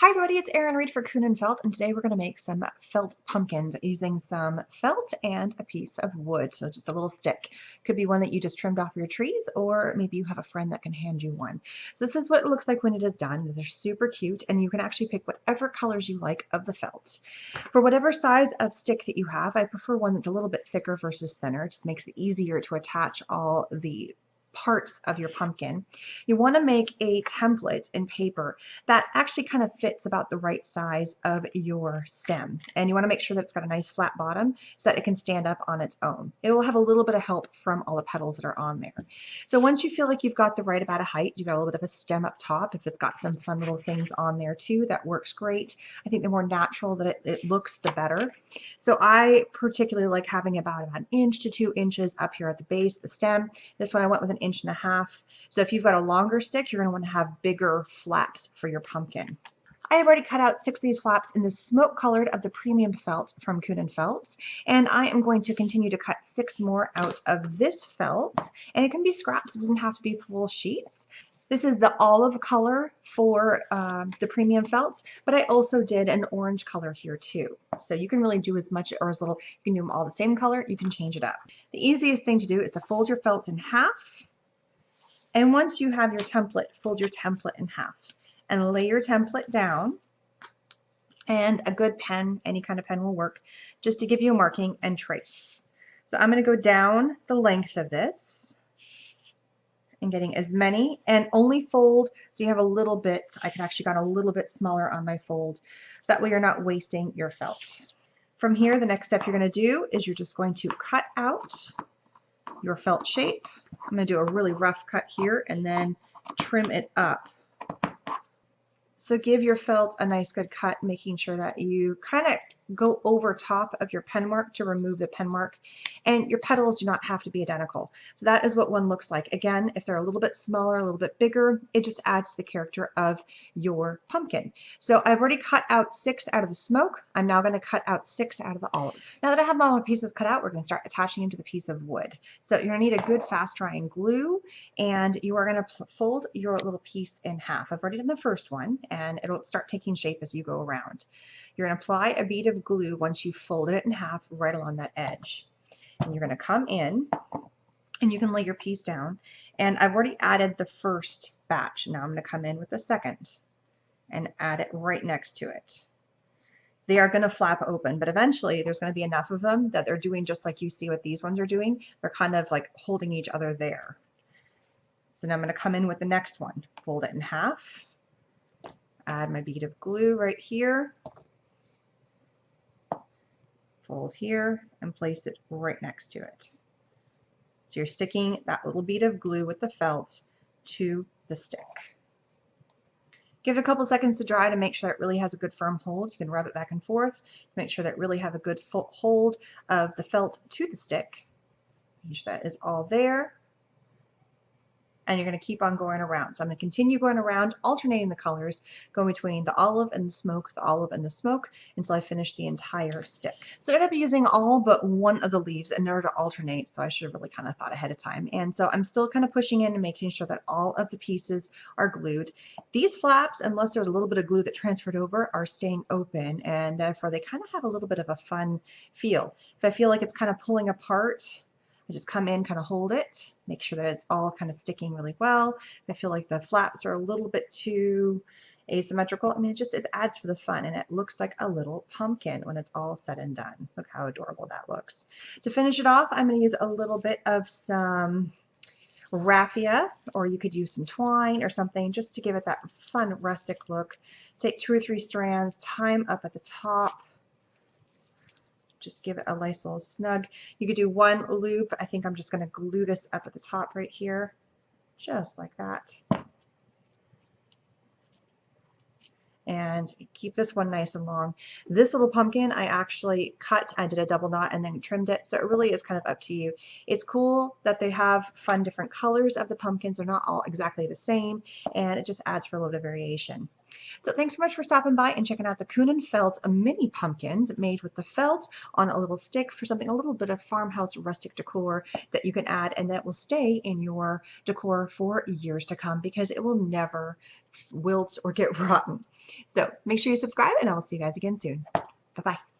Hi everybody, it's Erin Reed for Kunin Felt, and today we're going to make some felt pumpkins using some felt and a piece of wood, so just a little stick. Could be one that you just trimmed off your trees, or maybe you have a friend that can hand you one. So this is what it looks like when it is done. They're super cute, and you can actually pick whatever colors you like of the felt. For whatever size of stick that you have, I prefer one that's a little bit thicker versus thinner. It just makes it easier to attach all the parts of your pumpkin. You want to make a template in paper that actually kind of fits about the right size of your stem. And you want to make sure that it's got a nice flat bottom so that it can stand up on its own. It will have a little bit of help from all the petals that are on there. So once you feel like you've got the right amount of height, you've got a little bit of a stem up top. If it's got some fun little things on there too, that works great. I think the more natural that it looks, the better. So I particularly like having about an inch to 2 inches up here at the base of the stem. This one I went with 1.5 inches. So if you've got a longer stick, you're going to want to have bigger flaps for your pumpkin. I have already cut out 6 of these flaps in the smoke colored of the premium felt from Kunin Felt, and I am going to continue to cut 6 more out of this felt, and it can be scraps. It doesn't have to be full sheets. This is the olive color for the premium felts, but I also did an orange color here too. So you can really do as much or as little. You can do them all the same color. You can change it up. The easiest thing to do is to fold your felt in half. And once you have your template, fold your template in half and lay your template down. And a good pen, any kind of pen will work, just to give you a marking and trace. So I'm going to go down the length of this and getting as many, and only fold so you have a little bit. I could actually got a little bit smaller on my fold, so that way you're not wasting your felt. From here, the next step you're going to do is you're just going to cut out your felt shape. I'm going to do a really rough cut here and then trim it up. So give your felt a nice good cut, making sure that you kind of go over top of your pen mark to remove the pen mark, and your petals do not have to be identical. So that is what one looks like. Again, if they're a little bit smaller, a little bit bigger, it just adds to the character of your pumpkin. So I've already cut out 6 out of the smoke. I'm now going to cut out 6 out of the olive. Now that I have all my pieces cut out, we're going to start attaching into the piece of wood. So you're going to need a good fast drying glue, and you are going to fold your little piece in half. I've already done the first one, and it'll start taking shape as you go around. You're going to apply a bead of glue once you've folded it in half right along that edge. And you're going to come in and you can lay your piece down. And I've already added the first batch. Now I'm going to come in with the second and add it right next to it. They are going to flap open, but eventually there's going to be enough of them that they're doing just like you see what these ones are doing. They're kind of like holding each other there. So now I'm going to come in with the next one, fold it in half, add my bead of glue right here, fold here, and place it right next to it. So you're sticking that little bead of glue with the felt to the stick. Give it a couple seconds to dry to make sure it really has a good firm hold. You can rub it back and forth to make sure that it really have a good hold of the felt to the stick. Make sure that is all there. And you're going to keep on going around. So I'm going to continue going around, alternating the colors, going between the olive and the smoke until I finish the entire stick. So I ended up using all but one of the leaves in order to alternate, so I should have really kind of thought ahead of time. And so I'm still kind of pushing in and making sure that all of the pieces are glued. These flaps, unless there's a little bit of glue that transferred over, are staying open, and therefore they kind of have a little bit of a fun feel. If I feel like it's kind of pulling apart, I just come in, kind of hold it, make sure that it's all kind of sticking really well. If I feel like the flaps are a little bit too asymmetrical, I mean, it adds for the fun, and it looks like a little pumpkin when it's all said and done. Look how adorable that looks. To finish it off, I'm going to use a little bit of some raffia, or you could use some twine or something just to give it that fun rustic look. Take 2 or 3 strands, tie them up at the top. Just give it a nice little snug. You could do one loop. I think I'm just going to glue this up at the top right here, just like that. And keep this one nice and long. This little pumpkin I actually cut. I did a double knot and then trimmed it, so it really is kind of up to you. It's cool that they have fun different colors of the pumpkins. They're not all exactly the same, and it just adds for a little bit of variation. So thanks so much for stopping by and checking out the Kunin Felt mini pumpkins made with the felt on a little stick for something a little bit of farmhouse rustic decor that you can add, and that will stay in your decor for years to come because it will never wilt or get rotten. So make sure you subscribe, and I will see you guys again soon. Bye-bye.